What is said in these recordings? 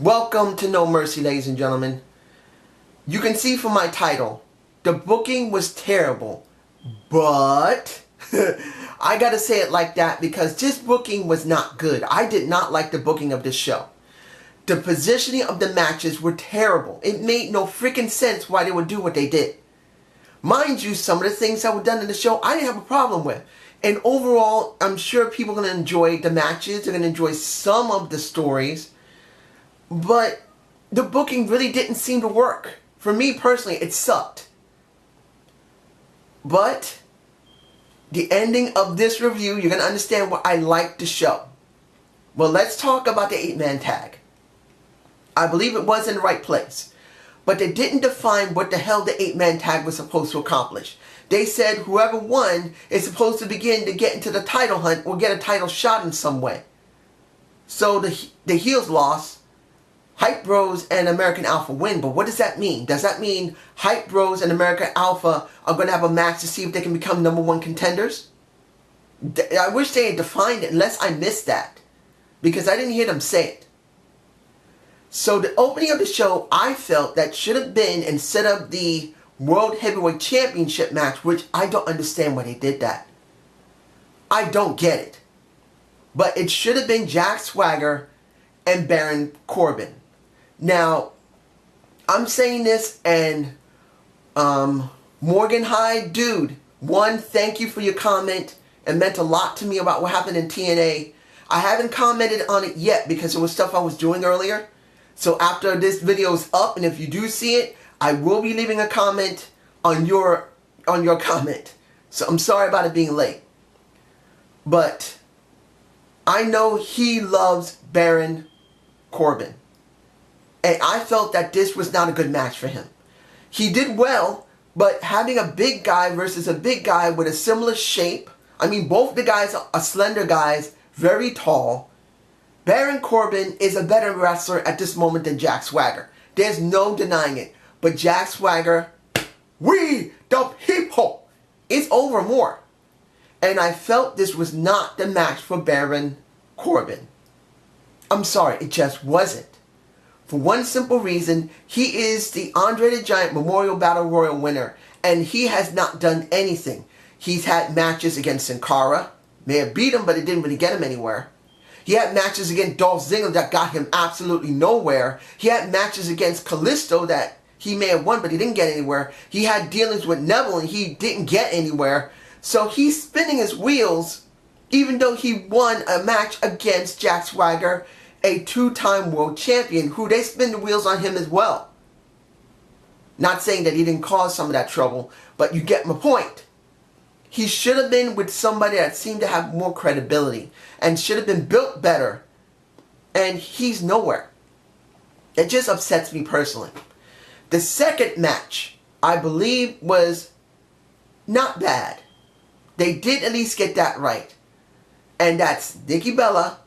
Welcome to No Mercy, ladies and gentlemen. You can see from my title, the booking was terrible, but I gotta say it like that because this booking was not good. I did not like the booking of this show. The positioning of the matches were terrible. It made no freaking sense why they would do what they did. Mind you, some of the things that were done in the show, I didn't have a problem with. And overall, I'm sure people are going to enjoy the matches. They're going to enjoy some of the stories. But the booking really didn't seem to work. For me personally, it sucked. But the ending of this review, you're going to understand why I liked the show. Well, let's talk about the 8-man tag. I believe it was in the right place. But they didn't define what the hell the 8-man tag was supposed to accomplish. They said whoever won is supposed to begin to get into the title hunt or get a title shot in some way. So the heels lost. Hype Bros and American Alpha win, but what does that mean? Does that mean Hype Bros and American Alpha are going to have a match to see if they can become #1 contenders? I wish they had defined it, unless I missed that, because I didn't hear them say it. So the opening of the show, I felt that should have been, instead of the World Heavyweight Championship match, which I don't understand why they did that. I don't get it. But it should have been Jack Swagger and Baron Corbin. Now, I'm saying this, and Morgan Hyde, dude, one, thank you for your comment. It meant a lot to me about what happened in TNA. I haven't commented on it yet because it was stuff I was doing earlier. So after this video is up, and if you do see it, I will be leaving a comment on your comment. So I'm sorry about it being late. But I know he loves Baron Corbin. And I felt that this was not a good match for him. He did well, but having a big guy versus a big guy with a similar shape, I mean, both the guys are slender guys, very tall. Baron Corbin is a better wrestler at this moment than Jack Swagger. There's no denying it. But Jack Swagger, we the people, is over more. And I felt this was not the match for Baron Corbin. I'm sorry, it just wasn't. For one simple reason, he is the Andre the Giant Memorial Battle Royal winner, and he has not done anything. He's had matches against Sin Cara, may have beat him, but it didn't really get him anywhere. He had matches against Dolph Ziggler that got him absolutely nowhere. He had matches against Kalisto that he may have won, but he didn't get anywhere. He had dealings with Neville, and he didn't get anywhere. So he's spinning his wheels, even though he won a match against Jack Swagger, a 2-time world champion, who they spin the wheels on him as well. Not saying that he didn't cause some of that trouble, but you get my point. He should have been with somebody that seemed to have more credibility and should have been built better, and he's nowhere. It just upsets me personally. The second match, I believe, was not bad. They did at least get that right. And that's Nikki Bella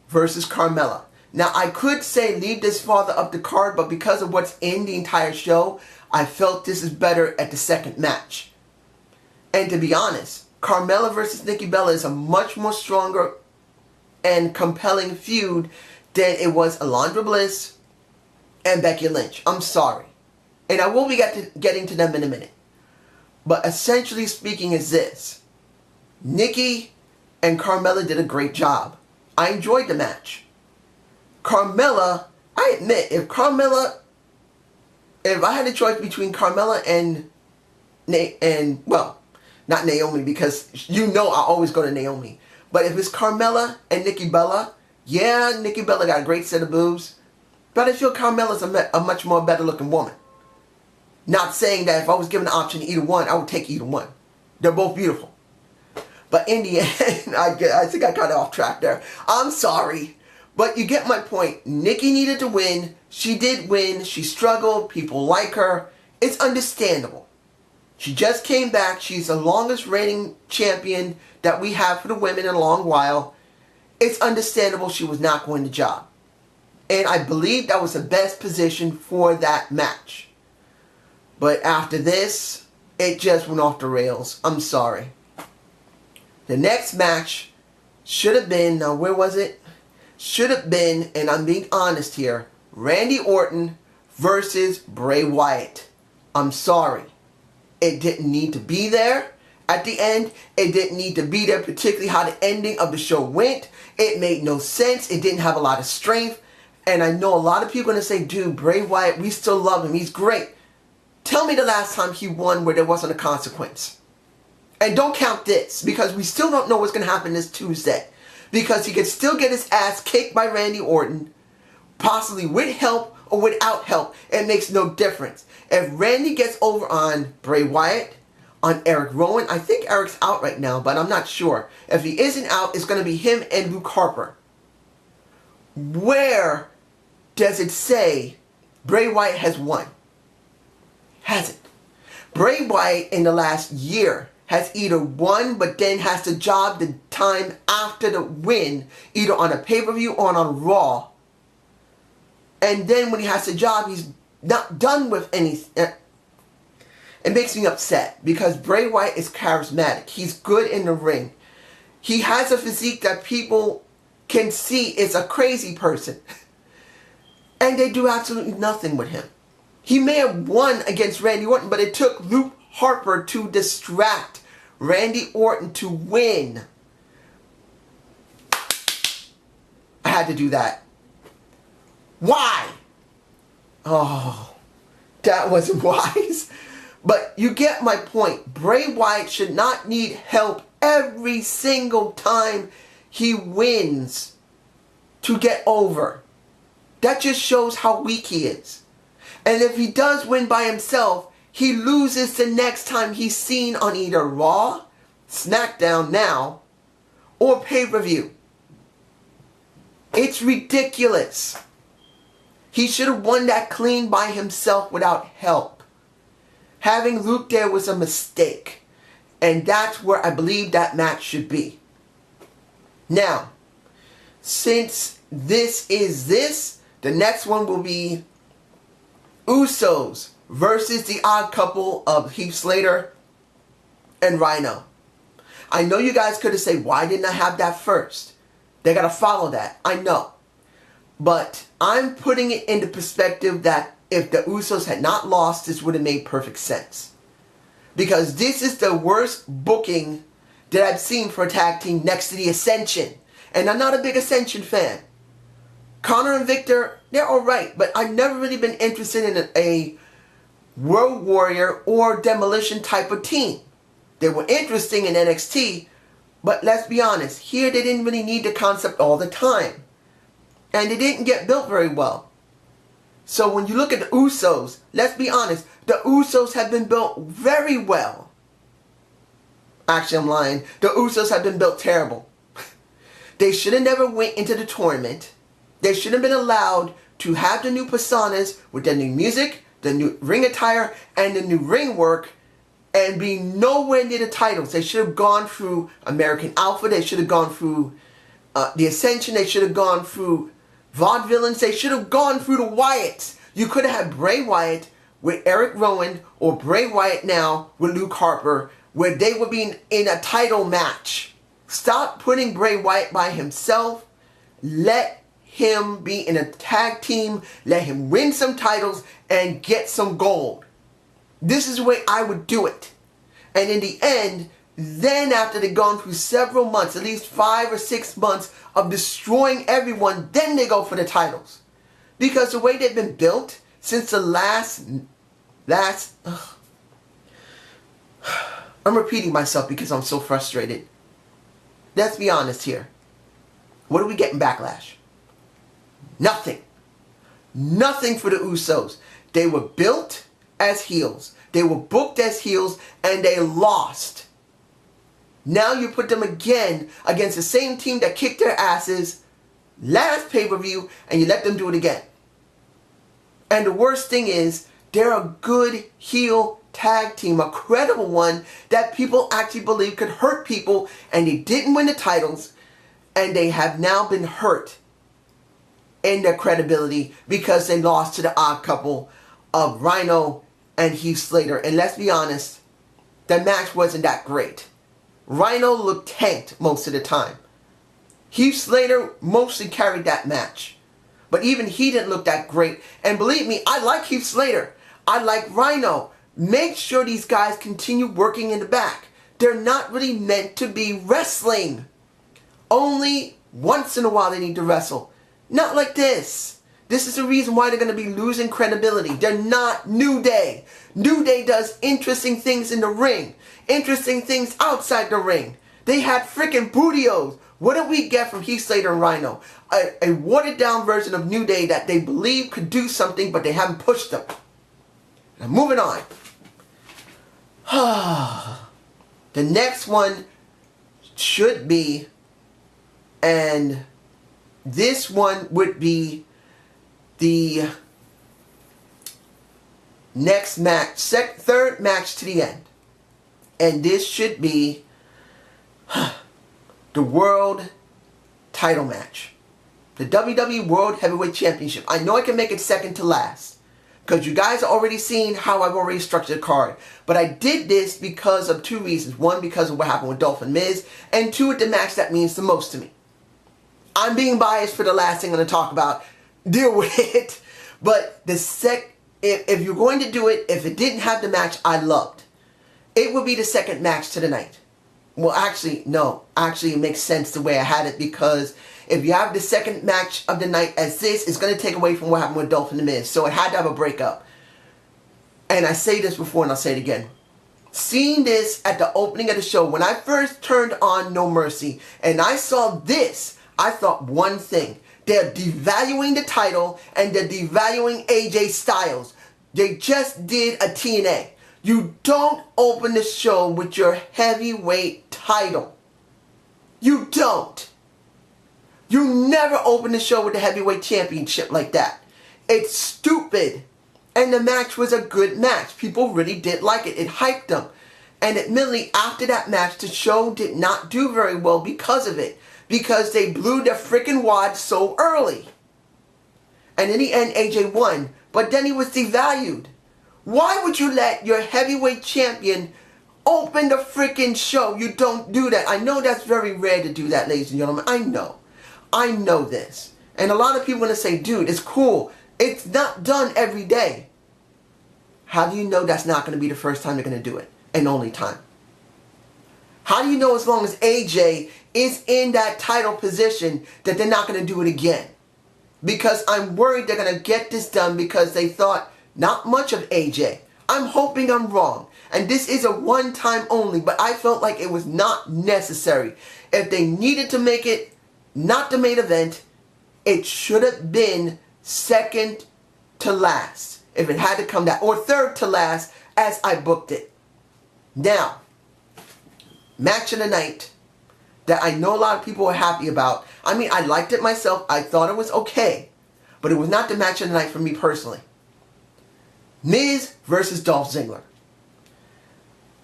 versus Carmella. Now, I could say leave this farther up the card, but because of what's in the entire show, I felt this is better at the second match. And to be honest, Carmella versus Nikki Bella is a much more stronger and compelling feud than it was Alundra Bliss and Becky Lynch. I'm sorry. And I will be getting to them in a minute. But essentially speaking is this. Nikki and Carmella did a great job. I enjoyed the match. Carmella, I admit, if I had a choice between Carmella and well, not Naomi, because you know I always go to Naomi. But if it's Carmella and Nikki Bella, yeah, Nikki Bella got a great set of boobs. But I feel Carmella's a much more better looking woman. Not saying that if I was given the option to either one, I would take either one. They're both beautiful. But in the end, I think I got off track there. I'm sorry. But you get my point. Nikki needed to win. She did win. She struggled. People like her. It's understandable. She just came back. She's the longest reigning champion that we have for the women in a long while. It's understandable she was not going the job. And I believe that was the best position for that match. But after this, it just went off the rails. I'm sorry. The next match should have been, now where was it? Should have been, and I'm being honest here, Randy Orton versus Bray Wyatt. I'm sorry. It didn't need to be there at the end. It didn't need to be there, particularly how the ending of the show went. It made no sense. It didn't have a lot of strength. And I know a lot of people are going to say, dude, Bray Wyatt, we still love him. He's great. Tell me the last time he won where there wasn't a consequence. And don't count this, because we still don't know what's going to happen this Tuesday. Because he could still get his ass kicked by Randy Orton, possibly with help or without help. It makes no difference. If Randy gets over on Bray Wyatt, on Eric Rowan, I think Eric's out right now, but I'm not sure. If he isn't out, it's going to be him and Luke Harper. Where does it say Bray Wyatt has won? Hasn't. Bray Wyatt in the last year has either won but then has to job the time after the win, either on a pay-per-view or on Raw. And then when he has to job, he's not done with anything. It makes me upset because Bray Wyatt is charismatic. He's good in the ring. He has a physique that people can see is a crazy person. And they do absolutely nothing with him. He may have won against Randy Orton, but it took Luke Harper to distract Randy Orton to win. I had to do that. Why? Oh, that wasn't wise. But you get my point. Bray Wyatt should not need help every single time he wins to get over. That just shows how weak he is. And if he does win by himself, he loses the next time he's seen on either Raw, SmackDown now, or pay-per-view. It's ridiculous. He should have won that clean by himself without help. Having Luke there was a mistake. And that's where I believe that match should be. Now, since this is this, the next one will be Usos versus the odd couple of Heath Slater and Rhino. I know you guys could have said, why didn't I have that first? They got to follow that. I know. But I'm putting it into perspective that if the Usos had not lost, this would have made perfect sense. Because this is the worst booking that I've seen for a tag team next to the Ascension. And I'm not a big Ascension fan. Konnor and Viktor, they're alright, but I've never really been interested in a World Warrior or Demolition type of team. They were interesting in NXT, but let's be honest, here they didn't really need the concept all the time. And they didn't get built very well. So when you look at the Usos, let's be honest, the Usos have been built very well. Actually, I'm lying. The Usos have been built terrible. They should have never went into the tournament. They should have been allowed to have the new personas with the new music, the new ring attire, and the new ring work, and be nowhere near the titles. They should have gone through American Alpha. They should have gone through the Ascension. They should have gone through Vaudevillains. They should have gone through the Wyatts. You could have had Bray Wyatt with Eric Rowan or Bray Wyatt now with Luke Harper, where they would be in a title match. Stop putting Bray Wyatt by himself. Let him be in a tag team. Let him win some titles and get some gold. This is the way I would do it. And in the end, then after they've gone through several months, at least 5 or 6 months of destroying everyone, then they go for the titles. Because the way they've been built since the last I'm repeating myself because I'm so frustrated. Let's be honest here. What do we get in Backlash? Nothing. Nothing for the Usos. They were built as heels. They were booked as heels and they lost. Now you put them again against the same team that kicked their asses last pay-per-view and you let them do it again. And the worst thing is, they're a good heel tag team, a credible one that people actually believe could hurt people, and they didn't win the titles, and they have now been hurt in their credibility because they lost to the odd couple of Rhino and Heath Slater. And let's be honest, the match wasn't that great. Rhino looked tanked most of the time. Heath Slater mostly carried that match. But even he didn't look that great. And believe me, I like Heath Slater. I like Rhino. Make sure these guys continue working in the back. They're not really meant to be wrestling. Only once in a while they need to wrestle. Not like this. This is the reason why they're going to be losing credibility. They're not New Day. New Day does interesting things in the ring. Interesting things outside the ring. They had freaking Bootios. What did we get from Heath Slater and Rhino? A watered down version of New Day that they believe could do something, but they haven't pushed them. Now moving on. The next one should be, and this one would be the next match, third match to the end. And this should be the World title match. The WWE World Heavyweight Championship. I know I can make it second to last, because you guys are already seeing how I've already structured the card. But I did this because of two reasons. One, because of what happened with Dolph and Miz. And two, it's the match that means the most to me. I'm being biased for the last thing I'm going to talk about. Deal with it. But if you're going to do it, if it didn't have the match I loved, it would be the second match to the night. Well, actually, no. Actually, it makes sense the way I had it, because if you have the second match of the night as this, it's going to take away from what happened with Dolph and The Miz. So it had to have a breakup. And I say this before and I'll say it again. Seeing this at the opening of the show, when I first turned on No Mercy and I saw this, I thought one thing. They're devaluing the title and they're devaluing AJ Styles. They just did a TNA. You don't open the show with your heavyweight title. You don't. You never open the show with the heavyweight championship like that. It's stupid. And the match was a good match. People really did like it. It hyped them. And admittedly, after that match, the show did not do very well because of it. Because they blew their freaking wad so early. And in the end, AJ won. But then he was devalued. Why would you let your heavyweight champion open the freaking show? You don't do that. I know that's very rare to do that, ladies and gentlemen. I know. I know this. And a lot of people are going to say, dude, it's cool. It's not done every day. How do you know that's not going to be the first time they're going to do it? And only time? How do you know as long as AJ is in that title position that they're not going to do it again? Because I'm worried they're going to get this done because they thought not much of AJ. I'm hoping I'm wrong. And this is a one-time only, but I felt like it was not necessary. If they needed to make it not the main event, it should have been second to last. If it had to come that, or third to last as I booked it. Now, match of the night that I know a lot of people are happy about. I mean, I liked it myself. I thought it was okay. But it was not the match of the night for me personally. Miz versus Dolph Ziggler.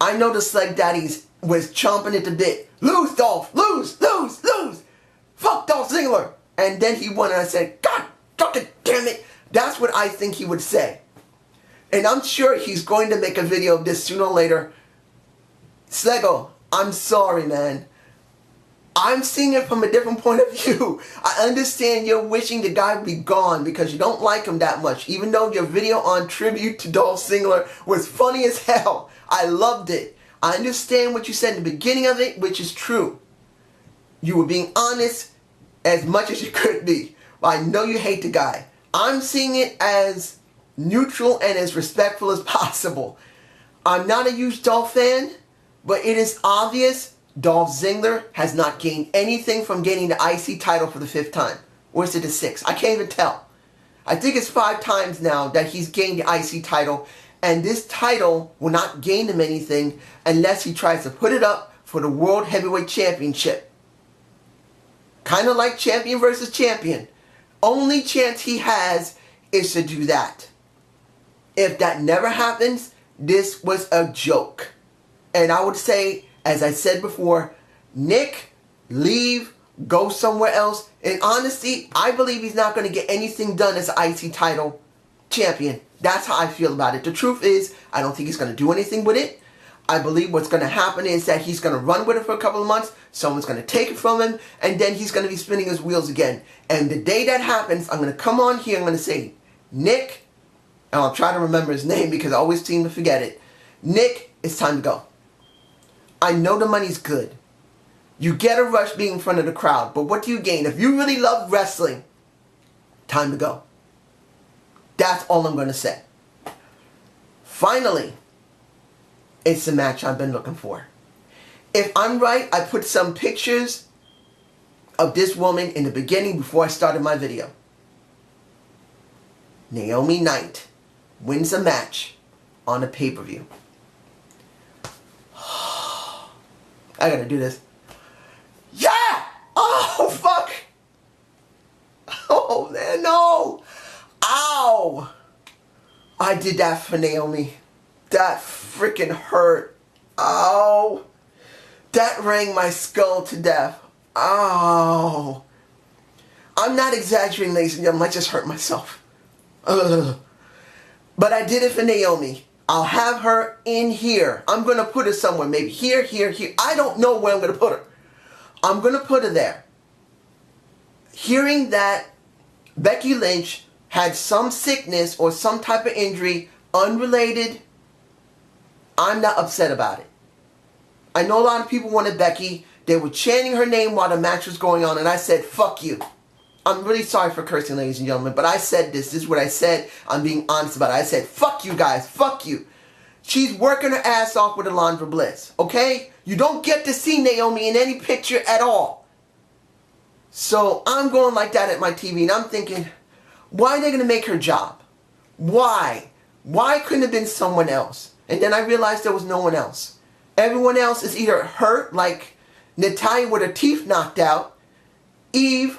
I know the Slag Daddies was chomping at the bit. Lose, Dolph! Lose! Lose! Lose! Fuck Dolph Ziggler! And then he won and I said, God fucking damn it! That's what I think he would say. And I'm sure he's going to make a video of this sooner or later. Slego, I'm sorry, man. I'm seeing it from a different point of view. I understand you're wishing the guy would be gone because you don't like him that much. Even though your video on tribute to Dolph Ziggler was funny as hell. I loved it. I understand what you said in the beginning of it, which is true. You were being honest as much as you could be. But I know you hate the guy. I'm seeing it as neutral and as respectful as possible. I'm not a huge Dolph fan, but it is obvious Dolph Ziggler has not gained anything from gaining the IC title for the 5th time. Or is it the 6th? I can't even tell. I think it's 5 times now that he's gained the IC title. And this title will not gain him anything unless he tries to put it up for the World Heavyweight Championship. Kind of like champion versus champion. Only chance he has is to do that. If that never happens, this was a joke. And I would say, as I said before, Nick, leave, go somewhere else. In honesty, I believe he's not going to get anything done as an IC title champion. That's how I feel about it. The truth is, I don't think he's going to do anything with it. I believe what's going to happen is that he's going to run with it for a couple of months. Someone's going to take it from him. And then he's going to be spinning his wheels again. And the day that happens, I'm going to come on here. I'm going to say, Nick, and I'll try to remember his name because I always seem to forget it. Nick, it's time to go. I know the money's good. You get a rush being in front of the crowd. But what do you gain? If you really love wrestling, time to go. That's all I'm going to say. Finally, it's the match I've been looking for. If I'm right, I put some pictures of this woman in the beginning before I started my video. Naomi Knight wins a match on a pay-per-view. I gotta do this. Yeah! Oh, fuck! Oh, man, no! Ow! I did that for Naomi. That freaking hurt. Ow. That rang my skull to death. Ow. I'm not exaggerating, ladies and gentlemen. I just hurt myself. Ugh. But I did it for Naomi. I'll have her in here. I'm going to put her somewhere. Maybe here, here, here. I don't know where I'm going to put her. I'm going to put her there. Hearing that Becky Lynch had some sickness or some type of injury unrelated, I'm not upset about it. I know a lot of people wanted Becky. They were chanting her name while the match was going on, and I said, fuck you. I'm really sorry for cursing, ladies and gentlemen, but I said this. This is what I said. I'm being honest about it. I said, fuck you guys. Fuck you. She's working her ass off with Alundra Bliss, okay? You don't get to see Naomi in any picture at all. So I'm going like that at my TV, and I'm thinking, why are they going to make her job? Why? Why couldn't it have been someone else? And then I realized there was no one else. Everyone else is either hurt, like Natalya with her teeth knocked out. Eve,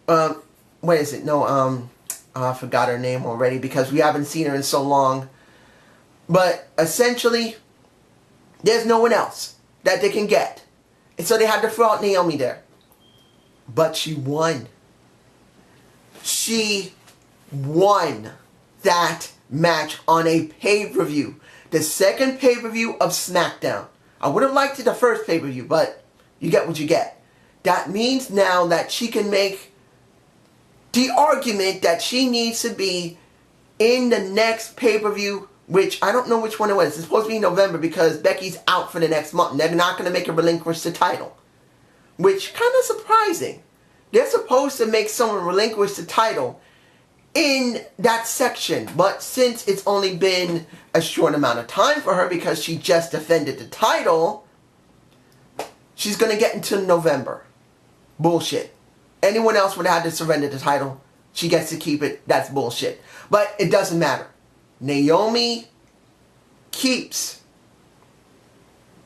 what is it? No, I forgot her name already because we haven't seen her in so long. But essentially, there's no one else that they can get. And so they had to throw out Naomi there. But she won. She won that match on a pay-per-view. The second pay-per-view of SmackDown. I would have liked it the first pay-per-view, but you get what you get. That means now that she can make the argument that she needs to be in the next pay-per-view, which I don't know which one it was. It's supposed to be in November because Becky's out for the next month. And they're not going to make her relinquish the title. Which, kind of surprising. They're supposed to make someone relinquish the title in that section. But since it's only been a short amount of time for her because she just defended the title, she's going to get until November. Bullshit. Anyone else would have had to surrender the title. She gets to keep it. That's bullshit. But it doesn't matter. Naomi keeps.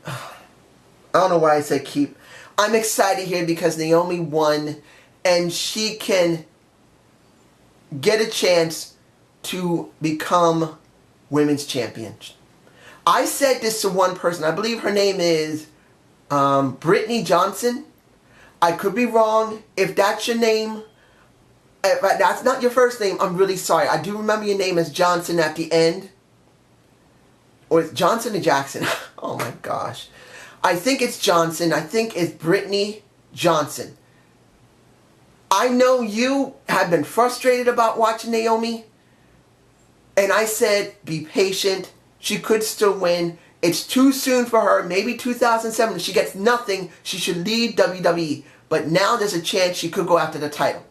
I don't know why I said keep. I'm excited here because Naomi won and she can get a chance to become women's champion. I said this to one person. I believe her name is Brittany Johnson. I could be wrong. If that's your name, if that's not your first name, I'm really sorry. I do remember your name as Johnson at the end. Or it's Johnson or Jackson. Oh my gosh. I think it's Johnson. I think it's Brittany Johnson. I know you have been frustrated about watching Naomi. And I said, be patient. She could still win. It's too soon for her. Maybe 2007. If she gets nothing, she should leave WWE. But now there's a chance she could go after the title.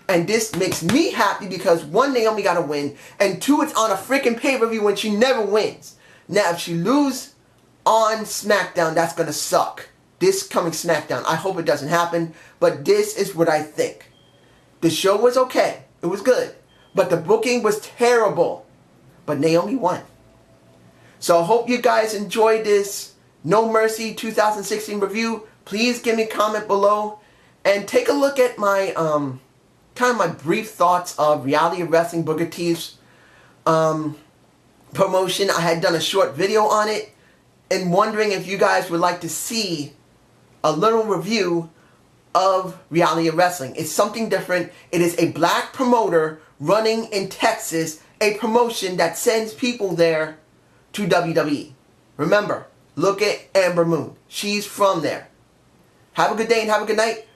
And this makes me happy because one, Naomi got a win. And two, it's on a freaking pay-per-view when she never wins. Now, if she loses on SmackDown, that's going to suck. This coming SmackDown. I hope it doesn't happen. But this is what I think. The show was okay. It was good. But the booking was terrible. But Naomi won. So I hope you guys enjoyed this No Mercy 2016 review. Please give me a comment below. And take a look at my, kind of my brief thoughts of Reality Wrestling Booker T's promotion. I had done a short video on it. And wondering if you guys would like to see a little review of Reality Wrestling. It's something different. It is a black promoter running in Texas. A promotion that sends people there to WWE. Remember, Look at Amber Moon. She's from there. Have a good day and have a good night.